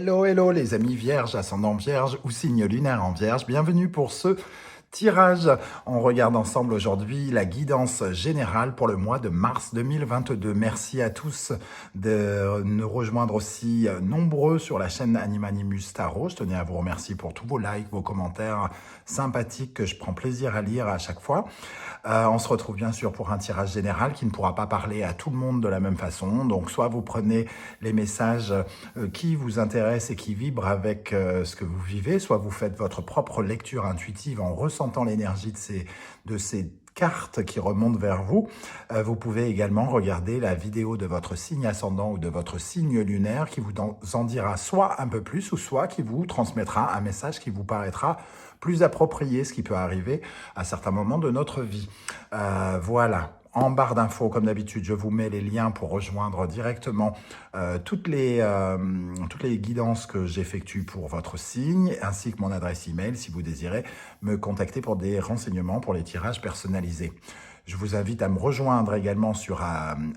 Hello, hello les amis vierges, ascendant vierge ou signe lunaire en vierge. Bienvenue pour ce tirage. On regarde ensemble aujourd'hui la guidance générale pour le mois de mars 2022. Merci à tous de nous rejoindre aussi nombreux sur la chaîne Animanimus Tarot. Je tenais à vous remercier pour tous vos likes, vos commentaires sympathiques que je prends plaisir à lire à chaque fois. On se retrouve bien sûr pour un tirage général qui ne pourra pas parler à tout le monde de la même façon. Donc soit vous prenez les messages qui vous intéressent et qui vibrent avec ce que vous vivez, soit vous faites votre propre lecture intuitive en ressentant l'énergie de ces cartes qui remontent vers vous. Vous pouvez également regarder la vidéo de votre signe ascendant ou de votre signe lunaire qui vous en dira soit un peu plus ou soit qui vous transmettra un message qui vous paraîtra plus approprié, ce qui peut arriver à certains moments de notre vie. Voilà. En barre d'infos, comme d'habitude, je vous mets les liens pour rejoindre directement toutes les guidances que j'effectue pour votre signe, ainsi que mon adresse email si vous désirez me contacter pour des renseignements pour les tirages personnalisés. Je vous invite à me rejoindre également sur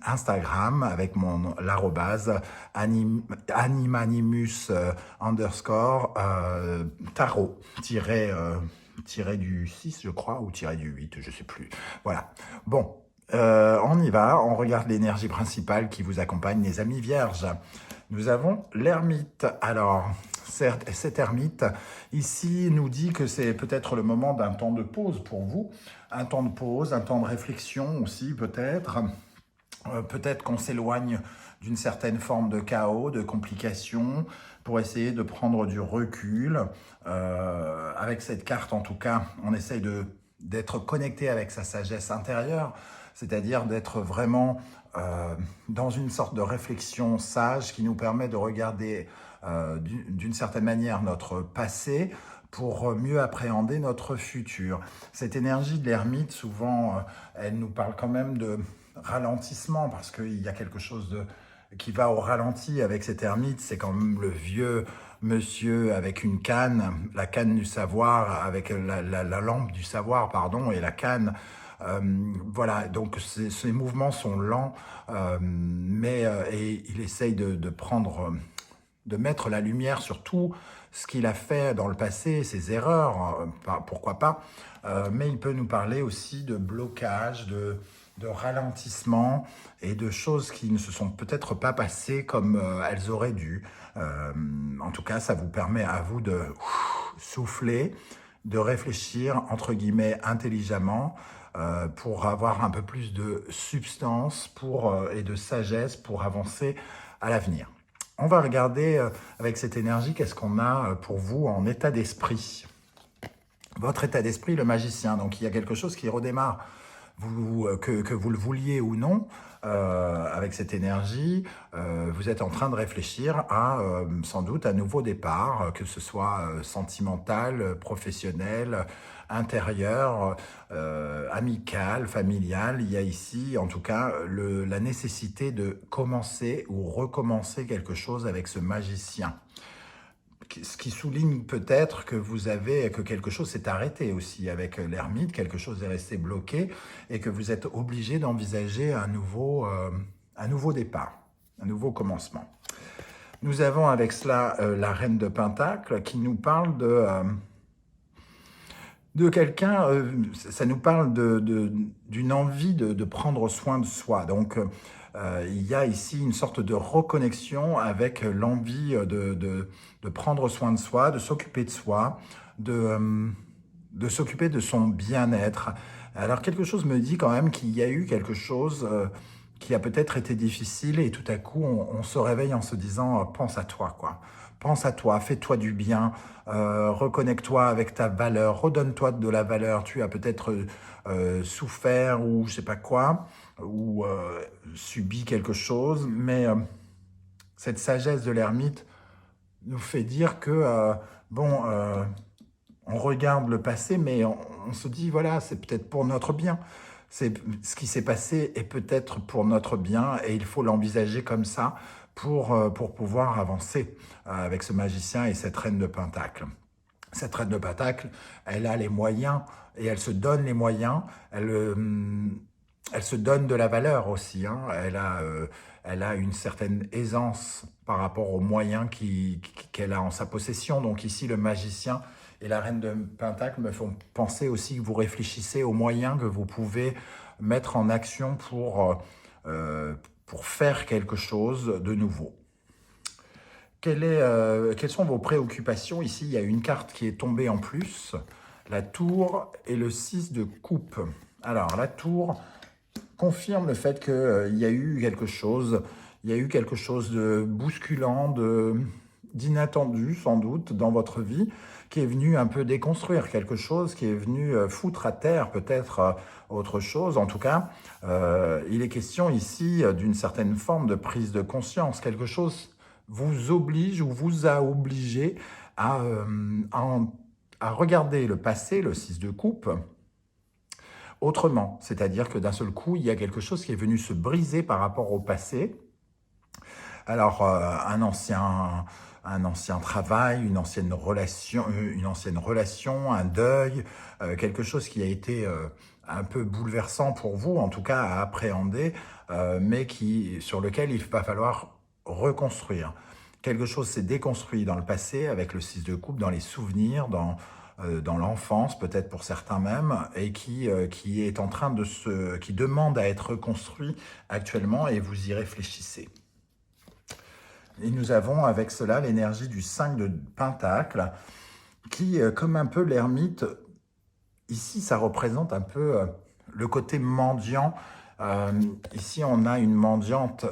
Instagram avec l'arrobase animanimus tarot tiré du 6 je crois ou tiré du 8, je sais plus. Voilà. Bon. On y va, on regarde l'énergie principale qui vous accompagne, les amis vierges. Nous avons l'ermite. Alors, cet ermite, ici, nous dit que c'est peut-être le moment d'un temps de pause pour vous. Un temps de pause, un temps de réflexion aussi, peut-être. Peut-être qu'on s'éloigne d'une certaine forme de chaos, de complications, pour essayer de prendre du recul. Avec cette carte, en tout cas, on essaye d'être connecté avec sa sagesse intérieure, c'est-à-dire d'être vraiment dans une sorte de réflexion sage qui nous permet de regarder d'une certaine manière notre passé pour mieux appréhender notre futur. Cette énergie de l'ermite, souvent, elle nous parle quand même de ralentissement parce qu'il y a quelque chose qui va au ralenti avec cet ermite. C'est quand même le vieux monsieur avec une canne, la canne du savoir, avec la lampe du savoir, pardon, et la canne. Voilà, donc ces mouvements sont lents, et il essaye de mettre la lumière sur tout ce qu'il a fait dans le passé, ses erreurs, pourquoi pas, mais il peut nous parler aussi de blocage, de ralentissement et de choses qui ne se sont peut-être pas passées comme elles auraient dû. En tout cas, ça vous permet à vous de souffler, de réfléchir, entre guillemets, intelligemment, pour avoir un peu plus de substance et de sagesse pour avancer à l'avenir. On va regarder avec cette énergie qu'est-ce qu'on a pour vous en état d'esprit. Votre état d'esprit, le magicien. Donc il y a quelque chose qui redémarre, que vous le vouliez ou non, avec cette énergie, vous êtes en train de réfléchir à sans doute un nouveau départ, que ce soit sentimental, professionnel, intérieur, amical, familial. Il y a ici en tout cas la nécessité de commencer ou recommencer quelque chose avec ce magicien. Ce qui souligne peut-être que quelque chose s'est arrêté aussi avec l'ermite, quelque chose est resté bloqué et que vous êtes obligé d'envisager un nouveau départ, un nouveau commencement. Nous avons avec cela la reine de Pentacle qui nous parle de quelqu'un, ça nous parle d'une envie de prendre soin de soi. Donc, il y a ici une sorte de reconnexion avec l'envie de prendre soin de soi, de s'occuper de soi, de s'occuper de son bien-être. Alors, quelque chose me dit quand même qu'il y a eu quelque chose qui a peut-être été difficile et tout à coup, on se réveille en se disant « pense à toi ». Pense à toi, fais-toi du bien, reconnecte-toi avec ta valeur, redonne-toi de la valeur. Tu as peut-être souffert ou je sais pas quoi, ou subi quelque chose, mais cette sagesse de l'ermite nous fait dire que, on regarde le passé, mais on se dit, voilà, c'est peut-être pour notre bien. Ce qui s'est passé est peut-être pour notre bien et il faut l'envisager comme ça pour pouvoir avancer avec ce magicien et cette reine de Pentacle. Cette reine de Pentacle, elle a les moyens et elle se donne les moyens. elle se donne de la valeur aussi, hein. Elle a une certaine aisance par rapport aux moyens qu'elle a en sa possession. Donc ici, le magicien et la reine de Pentacle me font penser aussi que vous réfléchissez aux moyens que vous pouvez mettre en action euh, pour faire quelque chose de nouveau. Quelles sont vos préoccupations? Ici, il y a une carte qui est tombée en plus, la tour et le 6 de coupe. Alors, la tour confirme le fait qu'il y a eu quelque chose, il y a eu quelque chose de bousculant, d'inattendu sans doute dans votre vie, qui est venu un peu déconstruire quelque chose, qui est venu foutre à terre peut-être autre chose. En tout cas, il est question ici d'une certaine forme de prise de conscience. Quelque chose vous oblige ou vous a obligé à, à regarder le passé, le 6 de coupe, autrement. C'est-à-dire que d'un seul coup, il y a quelque chose qui est venu se briser par rapport au passé. Alors, un ancien travail, une ancienne relation, un deuil, quelque chose qui a été un peu bouleversant pour vous, en tout cas à appréhender, mais sur lequel il va falloir reconstruire. Quelque chose s'est déconstruit dans le passé avec le 6 de coupe, dans les souvenirs, dans l'enfance, peut-être pour certains même, et qui est en train qui demande à être reconstruit actuellement, et vous y réfléchissez. Et nous avons avec cela l'énergie du 5 de Pentacle, qui, comme un peu l'ermite, ici ça représente un peu le côté mendiant. Ici on a une mendiante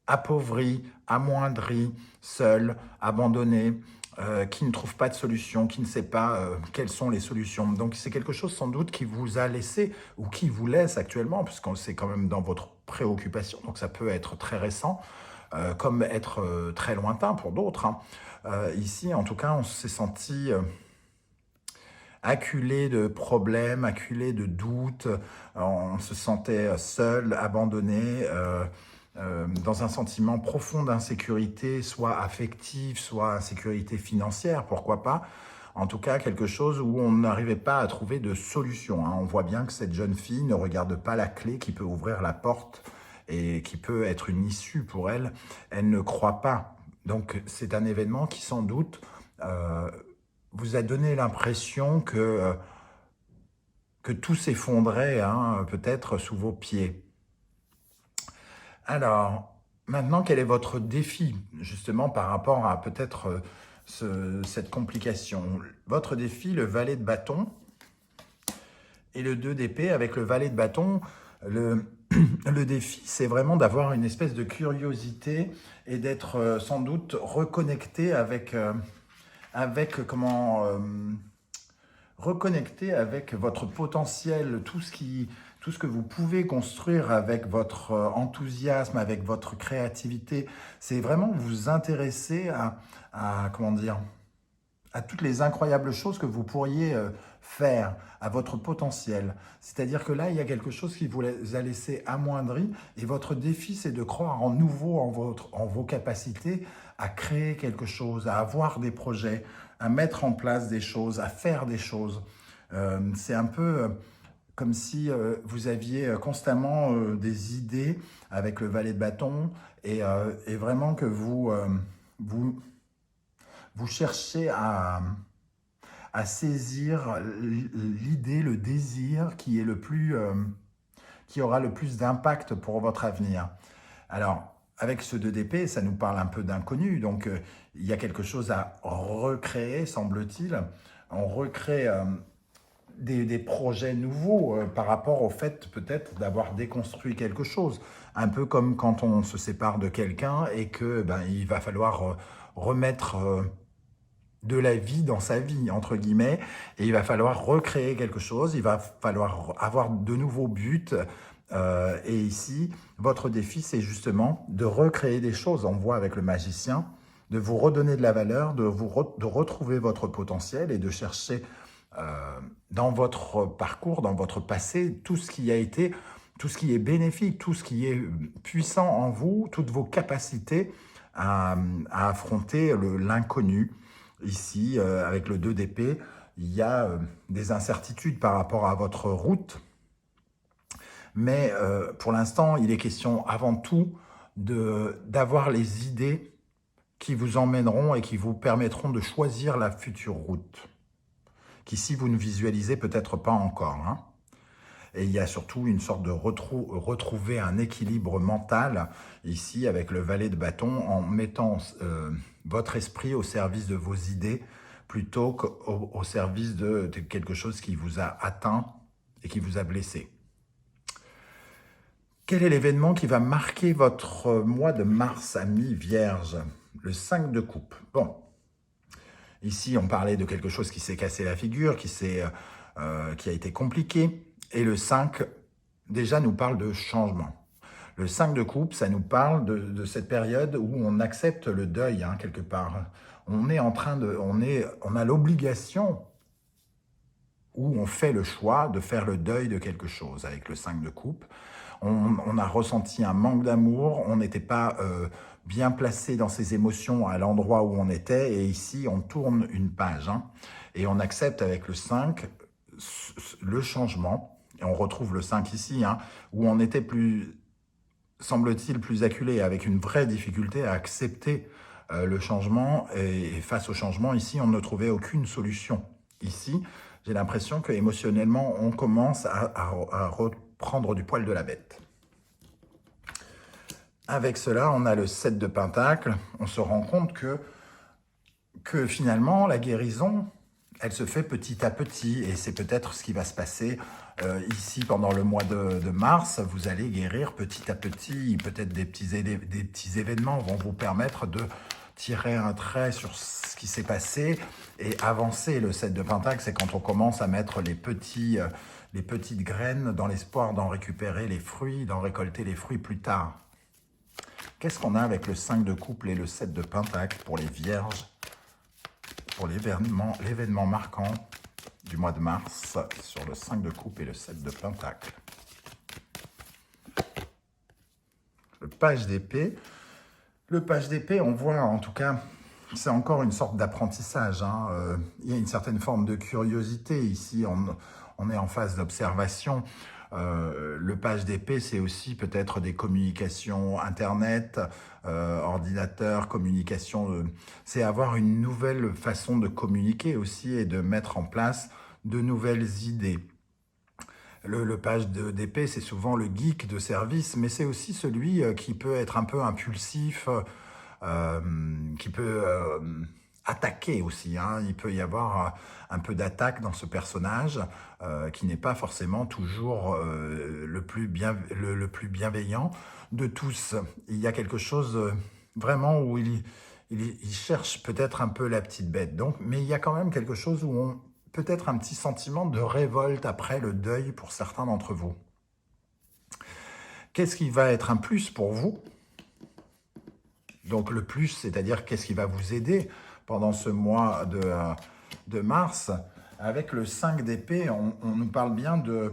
appauvrie, amoindrie, seule, abandonnée, qui ne trouve pas de solution, qui ne sait pas quelles sont les solutions. Donc c'est quelque chose sans doute qui vous a laissé, ou qui vous laisse actuellement, puisque c'est quand même dans votre préoccupation, donc ça peut être très récent, comme être très lointain pour d'autres, hein. Ici, en tout cas, on s'est senti acculé de problèmes, acculé de doutes, on se sentait seul, abandonné, dans un sentiment profond d'insécurité, soit affective, soit insécurité financière, pourquoi pas. En tout cas, quelque chose où on n'arrivait pas à trouver de solution, hein. On voit bien que cette jeune fille ne regarde pas la clé qui peut ouvrir la porte et qui peut être une issue pour elle. Elle ne croit pas. Donc c'est un événement qui sans doute vous a donné l'impression que tout s'effondrait, hein, peut-être sous vos pieds. Alors, maintenant, quel est votre défi, justement, par rapport à peut-être cette complication? Votre défi, le valet de bâton et le 2 d'épée. Avec le valet de bâton, le défi, c'est vraiment d'avoir une espèce de curiosité et d'être sans doute reconnecté reconnecter avec votre potentiel, tout ce que vous pouvez construire avec votre enthousiasme, avec votre créativité. C'est vraiment vous intéresser comment dire, à toutes les incroyables choses que vous pourriez faire, à votre potentiel. C'est-à-dire que là, il y a quelque chose qui vous a laissé amoindri, et votre défi, c'est de croire en nouveau en vos capacités à créer quelque chose, à avoir des projets, à mettre en place des choses, à faire des choses. C'est un peu comme si vous aviez constamment des idées avec le valet de bâton, et vraiment que vous cherchez à saisir l'idée, le désir qui aura le plus d'impact pour votre avenir. Alors, avec ce 2 d'épée, ça nous parle un peu d'inconnu, donc il y a quelque chose à recréer, semble-t-il. On recrée des projets nouveaux par rapport au fait peut-être d'avoir déconstruit quelque chose. Un peu comme quand on se sépare de quelqu'un et que il va falloir remettre de la vie dans sa vie, entre guillemets, et il va falloir recréer quelque chose, il va falloir avoir de nouveaux buts, et ici, votre défi, c'est justement de recréer des choses. On voit avec le magicien, de vous redonner de la valeur, de retrouver votre potentiel et de chercher dans votre parcours, dans votre passé, tout ce qui a été, tout ce qui est bénéfique, tout ce qui est puissant en vous, toutes vos capacités à affronter l'inconnu. Ici, avec le 2 d'épée, il y a des incertitudes par rapport à votre route. Mais pour l'instant, il est question avant tout d'avoir les idées qui vous emmèneront et qui vous permettront de choisir la future route, qu'ici vous ne visualisez peut-être pas encore, hein. Et il y a surtout une sorte de retrouver un équilibre mental ici avec le valet de bâton en mettant votre esprit au service de vos idées plutôt qu'au service de quelque chose qui vous a atteint et qui vous a blessé. Quel est l'événement qui va marquer votre mois de mars, amis vierges? Le 5 de coupe. Bon, ici on parlait de quelque chose qui s'est cassé la figure, qui a été compliqué. Et le 5, déjà, nous parle de changement. Le 5 de coupe, ça nous parle de cette période où on accepte le deuil, hein, quelque part. On a l'obligation, où on fait le choix de faire le deuil de quelque chose avec le 5 de coupe. On a ressenti un manque d'amour, on n'était pas bien placé dans ses émotions à l'endroit où on était. Et ici, on tourne une page, hein, et on accepte avec le 5 le changement. Et on retrouve le 5 ici, hein, où on était semble-t-il, plus acculé, avec une vraie difficulté à accepter le changement. Et face au changement, ici, on ne trouvait aucune solution. Ici, j'ai l'impression que émotionnellement, on commence à reprendre du poil de la bête. Avec cela, on a le 7 de Pentacle. On se rend compte que finalement, la guérison, elle se fait petit à petit, et c'est peut-être ce qui va se passer ici pendant le mois de mars. Vous allez guérir petit à petit, peut-être des petits événements vont vous permettre de tirer un trait sur ce qui s'est passé et avancer. Le 7 de Pentacle, c'est quand on commence à mettre les petites graines dans l'espoir d'en récupérer les fruits, d'en récolter les fruits plus tard. Qu'est-ce qu'on a avec le 5 de couple et le 7 de Pentacle pour les vierges, pour l'événement marquant du mois de mars sur le 5 de coupe et le 7 de Pentacle? Le page d'épée. Le page d'épée, on voit en tout cas, c'est encore une sorte d'apprentissage, hein. Il y a une certaine forme de curiosité ici, on est en phase d'observation. Le page d'épée, c'est aussi peut-être des communications internet, ordinateur, communication. C'est avoir une nouvelle façon de communiquer aussi et de mettre en place de nouvelles idées. Le page d'épée, c'est souvent le geek de service, mais c'est aussi celui qui peut être un peu impulsif, qui peut attaquer aussi, hein. Il peut y avoir un peu d'attaque dans ce personnage qui n'est pas forcément toujours le plus bienveillant de tous. Il y a quelque chose vraiment où il cherche peut-être un peu la petite bête. Donc, mais il y a quand même quelque chose où peut-être un petit sentiment de révolte après le deuil pour certains d'entre vous. Qu'est-ce qui va être un plus pour vous? Donc le plus, c'est-à-dire qu'est-ce qui va vous aider pendant ce mois de mars? Avec le 5 d'épée, on nous parle bien de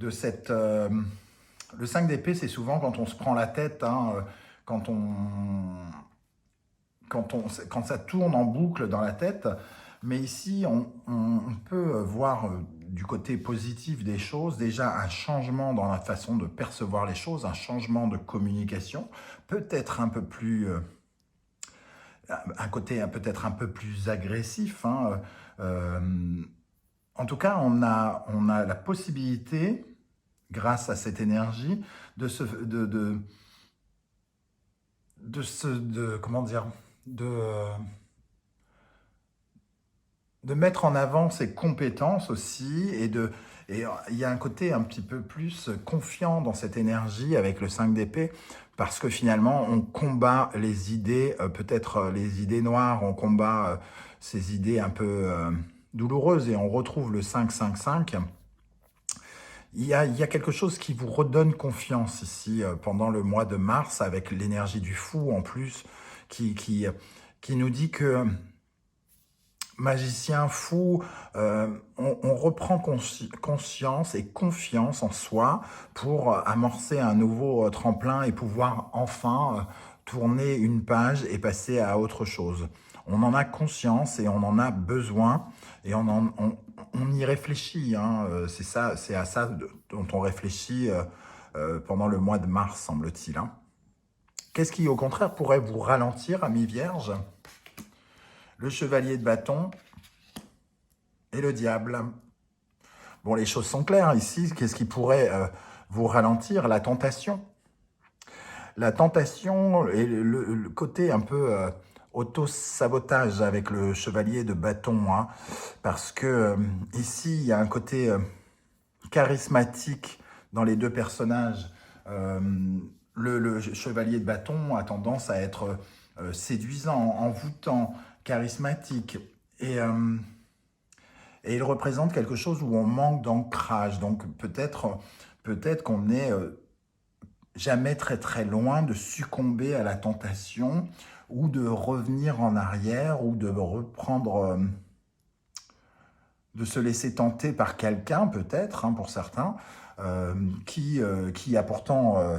cette... le 5 d'épée, c'est souvent quand on se prend la tête, hein, quand ça tourne en boucle dans la tête. Mais ici, on peut voir du côté positif des choses, déjà un changement dans la façon de percevoir les choses, un changement de communication, peut-être un peu plus... un côté peut-être un peu plus agressif, hein. En tout cas, on a la possibilité, grâce à cette énergie, comment dire, de mettre en avant ses compétences aussi, et il y a un côté un petit peu plus confiant dans cette énergie avec le 5 d'épée, parce que finalement, on combat les idées, peut-être les idées noires, on combat ces idées un peu douloureuses, et on retrouve le 5-5-5. Il y a quelque chose qui vous redonne confiance ici pendant le mois de mars, avec l'énergie du fou en plus, qui nous dit que... magicien fou, on reprend conscience et confiance en soi pour amorcer un nouveau tremplin et pouvoir enfin tourner une page et passer à autre chose. On en a conscience et on en a besoin, et on y réfléchit, hein. C'est à ça dont on réfléchit pendant le mois de mars, semble-t-il, hein. Qu'est-ce qui, au contraire, pourrait vous ralentir, amis vierges? Le chevalier de bâton et le diable. Bon, les choses sont claires ici. Qu'est-ce qui pourrait vous ralentir? La tentation. La tentation et le côté un peu auto-sabotage avec le chevalier de bâton, hein, parce que ici, il y a un côté charismatique dans les deux personnages. Le chevalier de bâton a tendance à être séduisant, envoûtant, charismatique, et il représente quelque chose où on manque d'ancrage. Donc peut-être qu'on n'est jamais très très loin de succomber à la tentation ou de revenir en arrière ou de reprendre, de se laisser tenter par quelqu'un peut-être, hein, pour certains, qui a pourtant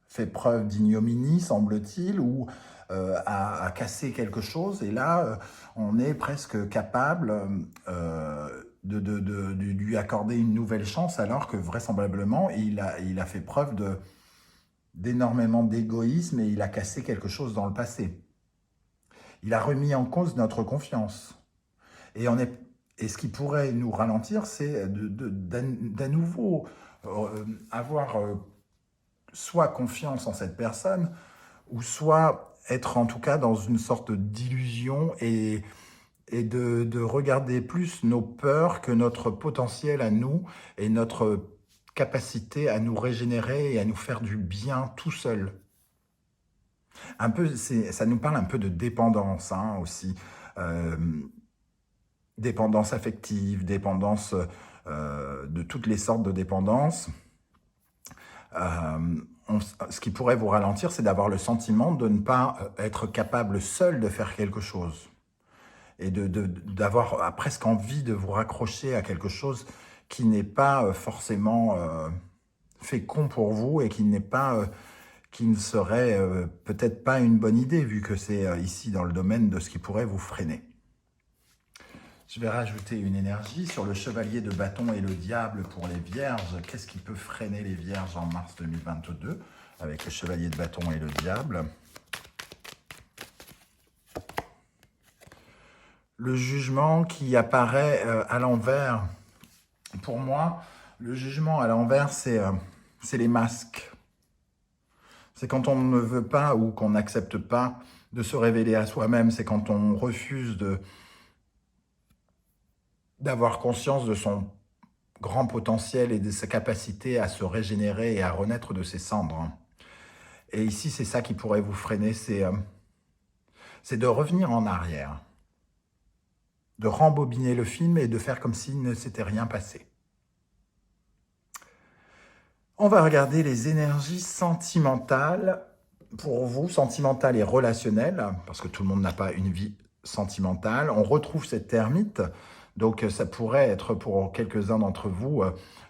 fait preuve d'ignominie, semble-t-il, ou a cassé quelque chose. Et là, on est presque capable de lui accorder une nouvelle chance, alors que vraisemblablement, il a fait preuve d'énormément d'égoïsme et il a cassé quelque chose dans le passé. Il a remis en cause notre confiance. Et ce qui pourrait nous ralentir, c'est d'à nouveau avoir soit confiance en cette personne, ou soit être en tout cas dans une sorte d'illusion et de regarder plus nos peurs que notre potentiel à nous et notre capacité à nous régénérer et à nous faire du bien tout seul. Un peu, ça nous parle un peu de dépendance, hein, aussi. Euh, Dépendance affective, dépendance de toutes les sortes de dépendances. Ce qui pourrait vous ralentir, c'est d'avoir le sentiment de ne pas être capable seul de faire quelque chose. Et d'avoir presque envie de vous raccrocher à quelque chose qui n'est pas forcément fécond pour vous et qui ne serait peut-être pas une bonne idée, vu que c'est ici dans le domaine de ce qui pourrait vous freiner. Je vais rajouter une énergie sur le chevalier de bâton et le diable pour les vierges. Qu'est-ce qui peut freiner les vierges en mars 2022 avec le chevalier de bâton et le diable? Le jugement qui apparaît à l'envers. Pour moi, le jugement à l'envers, c'est les masques. C'est quand on ne veut pas ou qu'on n'accepte pas de se révéler à soi-même. C'est quand on refuse d'avoir conscience de son grand potentiel et de sa capacité à se régénérer et à renaître de ses cendres. Et ici, c'est ça qui pourrait vous freiner, c'est de revenir en arrière, de rembobiner le film et de faire comme s'il ne s'était rien passé. On va regarder les énergies sentimentales pour vous, sentimentales et relationnelles, parce que tout le monde n'a pas une vie sentimentale. On retrouve cette ermite, donc ça pourrait être pour quelques-uns d'entre vous,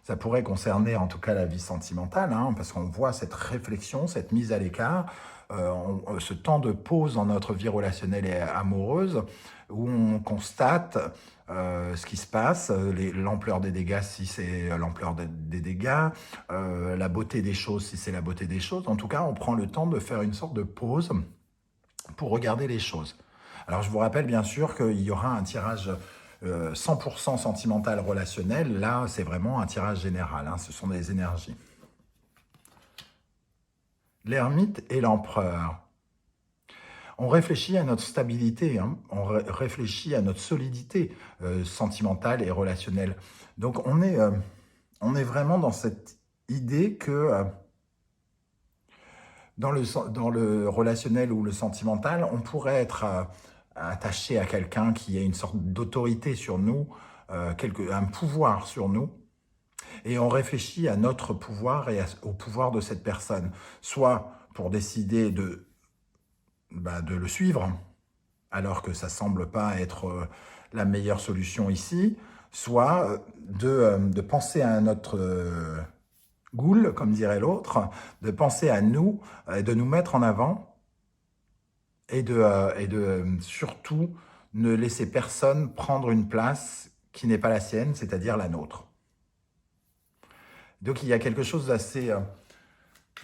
ça pourrait concerner en tout cas la vie sentimentale, hein, parce qu'on voit cette réflexion, cette mise à l'écart, ce temps de pause dans notre vie relationnelle et amoureuse, où on constate ce qui se passe, l'ampleur des dégâts si c'est l'ampleur des dégâts, la beauté des choses si c'est la beauté des choses. En tout cas, on prend le temps de faire une sorte de pause pour regarder les choses. Alors, je vous rappelle bien sûr qu'il y aura un tirage 100% sentimental relationnel. Là, c'est vraiment un tirage général, hein, ce sont des énergies. L'ermite et l'empereur. On réfléchit à notre stabilité, hein, on réfléchit à notre solidité sentimentale et relationnelle. Donc on est vraiment dans cette idée que dans le relationnel ou le sentimental, on pourrait être attaché à quelqu'un qui a une sorte d'autorité sur nous, un pouvoir sur nous, et on réfléchit à notre pouvoir et au pouvoir de cette personne, soit pour décider de le suivre, alors que ça semble pas être la meilleure solution ici, soit de penser à notre goal, comme dirait l'autre, de penser à nous, de nous mettre en avant, et de surtout ne laisser personne prendre une place qui n'est pas la sienne, c'est-à-dire la nôtre. Donc il y a quelque chose d'assez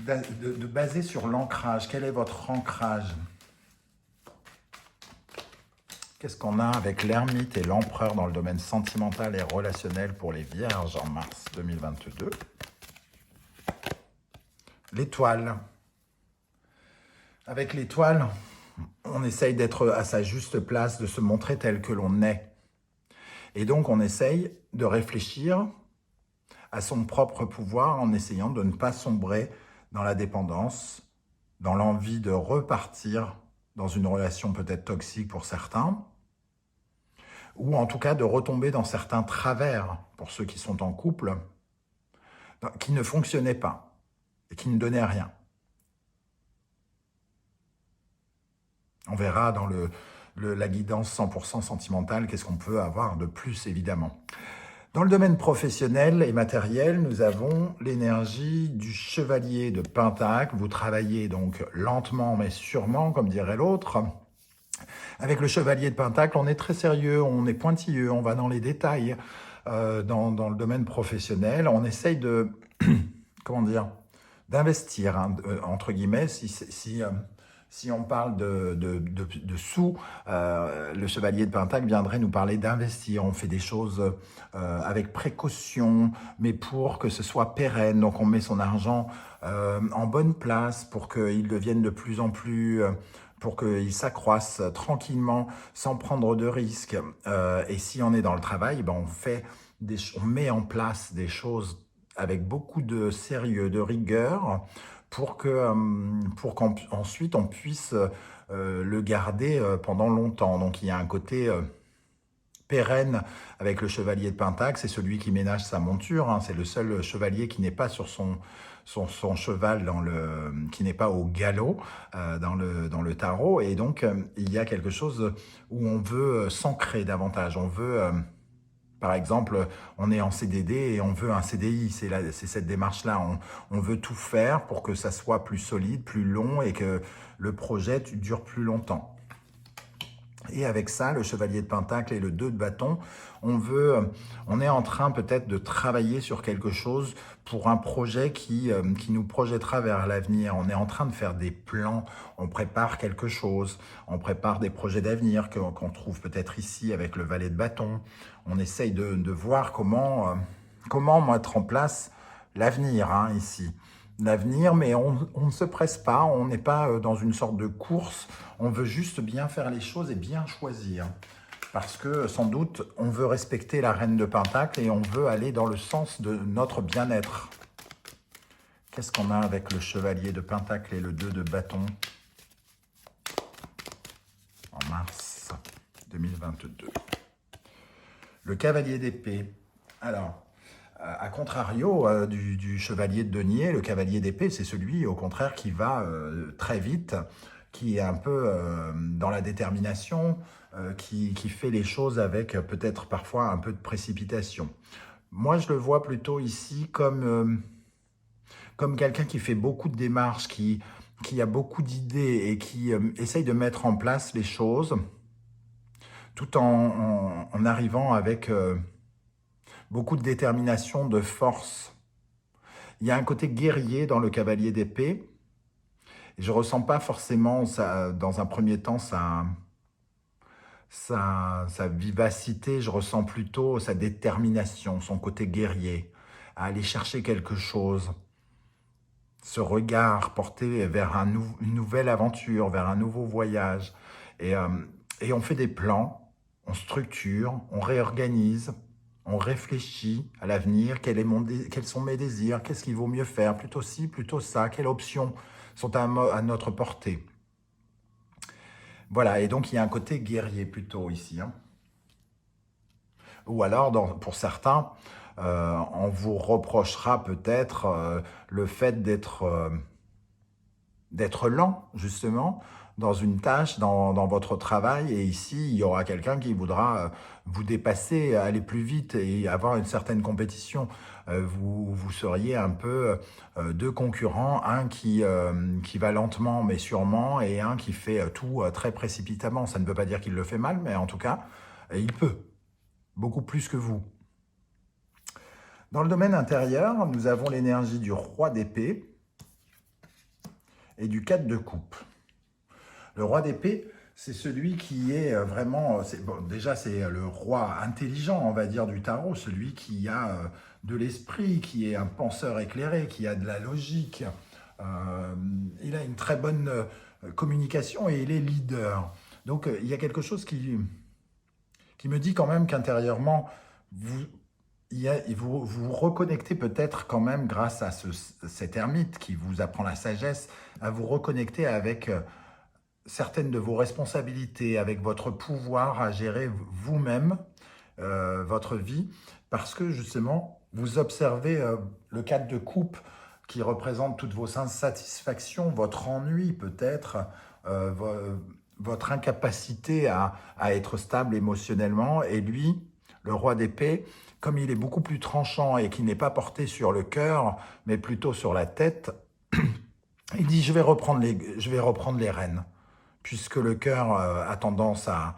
de baser sur l'ancrage. Quel est votre ancrage? Qu'est-ce qu'on a avec l'ermite et l'empereur dans le domaine sentimental et relationnel pour les vierges en mars 2022? L'étoile. Avec l'étoile, on essaye d'être à sa juste place, de se montrer tel que l'on est. Et donc, on essaye de réfléchir à son propre pouvoir en essayant de ne pas sombrer dans la dépendance, dans l'envie de repartir dans une relation peut-être toxique pour certains, ou en tout cas de retomber dans certains travers pour ceux qui sont en couple, qui ne fonctionnaient pas et qui ne donnaient rien. On verra dans la guidance 100% sentimentale qu'est-ce qu'on peut avoir de plus, évidemment. Dans le domaine professionnel et matériel, nous avons l'énergie du chevalier de Pentacle. Vous travaillez donc lentement mais sûrement, comme dirait l'autre. Avec le chevalier de Pentacle, on est très sérieux, on est pointilleux, on va dans les détails. Dans le domaine professionnel, on essaye de, comment dire, d'investir, hein, entre guillemets, si on parle de sous, le chevalier de Pentacle viendrait nous parler d'investir. On fait des choses avec précaution, mais pour que ce soit pérenne. Donc on met son argent en bonne place pour qu'il devienne de plus en plus... pour qu'il s'accroisse tranquillement, sans prendre de risques. Et si on est dans le travail, ben on met en place des choses avec beaucoup de sérieux, de rigueur, pour qu'ensuite on puisse le garder pendant longtemps. Donc il y a un côté pérenne avec le chevalier de Pentacle, c'est celui qui ménage sa monture, hein. C'est le seul chevalier qui n'est pas sur son cheval, qui n'est pas au galop dans le tarot. Et donc il y a quelque chose où on veut s'ancrer davantage, on veut... par exemple, on est en CDD et on veut un CDI, c'est cette démarche-là. On veut tout faire pour que ça soit plus solide, plus long et que le projet dure plus longtemps. Et avec ça, le chevalier de Pentacle et le 2 de bâton, on est en train peut-être de travailler sur quelque chose pour un projet qui nous projettera vers l'avenir. On est en train de faire des plans, on prépare quelque chose, on prépare des projets d'avenir qu'on trouve peut-être ici avec le valet de bâton. On essaye de voir comment mettre en place l'avenir, hein, ici. L'avenir, mais on ne se presse pas, on n'est pas dans une sorte de course, on veut juste bien faire les choses et bien choisir. Parce que, sans doute, on veut respecter la reine de Pentacle et on veut aller dans le sens de notre bien-être. Qu'est-ce qu'on a avec le chevalier de Pentacle et le 2 de bâton en mars 2022? Le cavalier d'épée. Alors, à contrario du chevalier de denier, le cavalier d'épée, c'est celui, au contraire, qui va très vite, qui est un peu dans la détermination, qui fait les choses avec peut-être parfois un peu de précipitation. Moi, je le vois plutôt ici comme quelqu'un qui fait beaucoup de démarches, qui a beaucoup d'idées et qui essaye de mettre en place les choses, tout en arrivant avec... beaucoup de détermination, de force. Il y a un côté guerrier dans le cavalier d'épée. Je ne ressens pas forcément, dans un premier temps, sa vivacité. Je ressens plutôt sa détermination, son côté guerrier, à aller chercher quelque chose. Ce regard porté vers une nouvelle aventure, vers un nouveau voyage. Et on fait des plans, on structure, on réorganise. On réfléchit à l'avenir, quels sont mes désirs, qu'est-ce qu'il vaut mieux faire, plutôt ci, plutôt ça, quelles options sont à notre portée. Voilà, et donc il y a un côté guerrier plutôt ici, hein. Ou alors, pour certains, on vous reprochera peut-être le fait d'être lent, justement, dans une tâche, dans votre travail. Et ici, il y aura quelqu'un qui voudra vous dépasser, aller plus vite et avoir une certaine compétition. Vous seriez un peu deux concurrents, un qui va lentement mais sûrement et un qui fait tout très précipitamment. Ça ne veut pas dire qu'il le fait mal, mais en tout cas, il peut, beaucoup plus que vous. Dans le domaine intérieur, nous avons l'énergie du roi d'épée. et du 4 de coupe. Le roi d'épée, c'est celui qui est vraiment, bon, déjà c'est le roi intelligent, on va dire, du tarot, celui qui a de l'esprit, qui est un penseur éclairé, qui a de la logique. Il a une très bonne communication et il est leader. Donc il y a quelque chose qui me dit quand même qu'intérieurement, vous, vous vous reconnectez peut-être quand même grâce à cet ermite qui vous apprend la sagesse, à vous reconnecter avec certaines de vos responsabilités, avec votre pouvoir à gérer vous-même votre vie, parce que justement, vous observez le 4 de coupe qui représente toutes vos insatisfactions, votre ennui peut-être, votre incapacité à être stable émotionnellement, et lui, le roi d'épée, comme il est beaucoup plus tranchant et qui n'est pas porté sur le cœur, mais plutôt sur la tête, il dit je vais reprendre les rênes, puisque le cœur a tendance à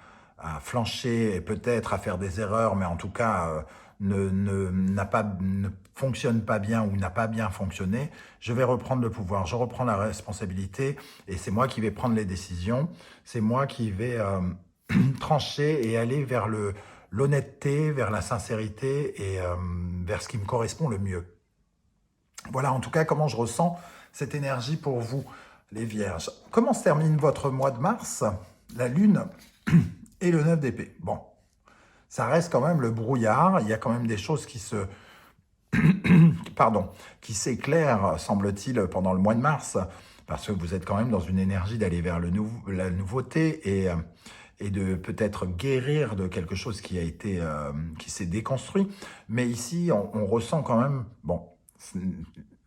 flancher et peut-être à faire des erreurs, mais en tout cas ne fonctionne pas bien ou n'a pas bien fonctionné, je vais reprendre le pouvoir, je reprends la responsabilité et c'est moi qui vais prendre les décisions, c'est moi qui vais trancher et aller vers l'honnêteté, vers la sincérité et vers ce qui me correspond le mieux. Voilà en tout cas comment je ressens cette énergie pour vous, les Vierges. Comment se termine votre mois de mars? La Lune et le 9 d'épée. Bon, ça reste quand même le brouillard. Il y a quand même des choses qui qui s'éclairent, semble-t-il, pendant le mois de mars, parce que vous êtes quand même dans une énergie d'aller vers la nouveauté et de peut-être guérir de quelque chose qui a été, qui s'est déconstruit. Mais ici, on ressent quand même, bon,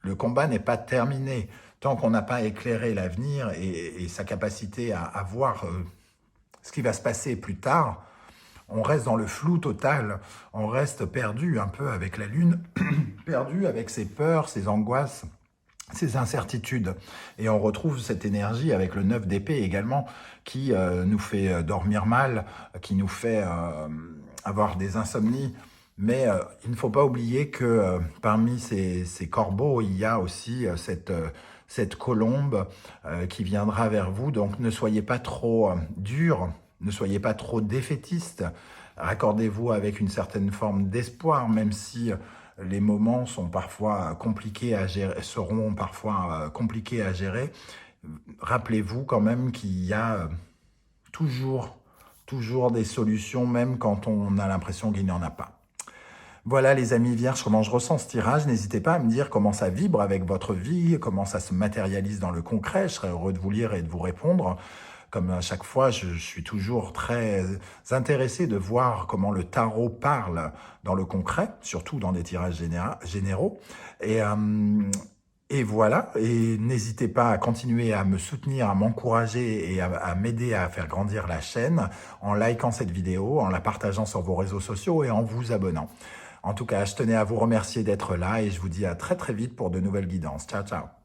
le combat n'est pas terminé tant qu'on n'a pas éclairé l'avenir et sa capacité à voir ce qui va se passer plus tard. On reste dans le flou total, on reste perdu un peu avec la Lune, perdu avec ses peurs, ses angoisses, ses incertitudes. Et on retrouve cette énergie avec le 9 d'épée également, qui nous fait dormir mal, qui nous fait avoir des insomnies. Mais il ne faut pas oublier que parmi ces corbeaux, il y a aussi cette colombe qui viendra vers vous. Donc ne soyez pas trop dur, ne soyez pas trop défaitiste. Raccordez-vous avec une certaine forme d'espoir, même si les moments sont parfois compliqués à gérer, seront parfois compliqués à gérer. Rappelez-vous quand même qu'il y a toujours des solutions, même quand on a l'impression qu'il n'y en a pas. Voilà les amis vierges, comment je ressens ce tirage. N'hésitez pas à me dire comment ça vibre avec votre vie, comment ça se matérialise dans le concret. Je serais heureux de vous lire et de vous répondre. Comme à chaque fois, je suis toujours très intéressé de voir comment le tarot parle dans le concret, surtout dans des tirages généraux. Et voilà, et n'hésitez pas à continuer à me soutenir, à m'encourager et à m'aider à faire grandir la chaîne en likant cette vidéo, en la partageant sur vos réseaux sociaux et en vous abonnant. En tout cas, je tenais à vous remercier d'être là et je vous dis à très très vite pour de nouvelles guidances. Ciao, ciao.